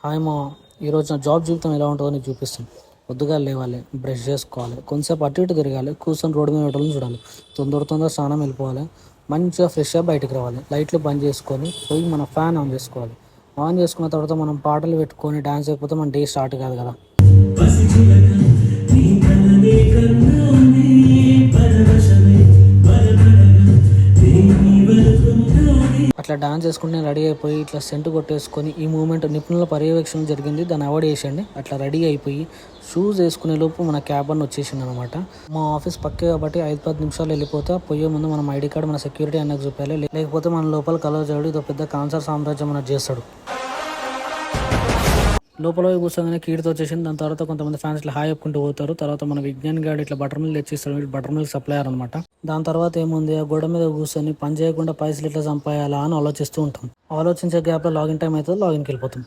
Hi మా ఈరోజు నా జాబ్ జీవితం ఎలా ఉంటుందో నీకు చూపిస్తాను. పొద్దుగా లేవాలి, బ్రష్ చేసుకోవాలి, కొంచెంసేపు అటు ఇటు తిరగాలి, కూర్చొని రోడ్డు మీద పెట్టాలని చూడాలి. తొందర స్నానం వెళ్ళిపోవాలి, మంచిగా ఫ్రెష్గా బయటకు రావాలి, లైట్లు బంద్ చేసుకొని పోయి మన ఫ్యాన్ ఆన్ చేసుకోవాలి. ఆన్ చేసుకున్న తర్వాత మనం పాటలు పెట్టుకొని డ్యాన్స్ అయిపోతే మన డే స్టార్ట్ కాదు కదా. అట్లా డాన్స్ చేసుకుంటే రెడీ అయిపోయి ఇట్లా సెంటు కొట్టేసుకొని ఈ మూమెంట్ నిపుణుల పర్యవేక్షణ జరిగింది, దాన్ని అవాయిడ్ చేసేయండి. అట్లా రెడీ అయిపోయి షూస్ వేసుకునే లోపు మన క్యాబ్ అని వచ్చేసింది అనమాట. మా ఆఫీస్ పక్కే కాబట్టి 5-10 నిమిషాలు వెళ్ళిపోతే పోయే ముందు మనం ఐడి కార్డ్ మన సెక్యూరిటీ అన్నకు చూపాలి, లేకపోతే మన లోపల కలర్ చేయడు. ఇదో పెద్ద కాన్సర్ సామ్రాజ్యం అన్నది చేస్తాడు. లోపల కూర్చోగానే కీడితో వచ్చేసింది. దాని తర్వాత కొంతమంది ఫ్యాన్స్ ఇట్లా హాయ్ చెప్పుకుంటూ పోతారు. తర్వాత మన విజ్ఞాన్ గార్డ్ ఇట్లా బటర్ మిల్క్ తెచ్చిస్తాడు, బటర్ మిల్క్ సప్లయర్ అనమాట. దాని తర్వాత ఏముంది, ఆ గోడ మీద కూర్చొని పని చేయకుండా పైసలు ఇట్లా సంపాయాలా అని ఆలోచిస్తూ ఉంటాం. ఆలోచించే గ్యాప్లో లాగిన్ టైం అవుతుంది, లాగిన్కి వెళ్ళిపోతాం.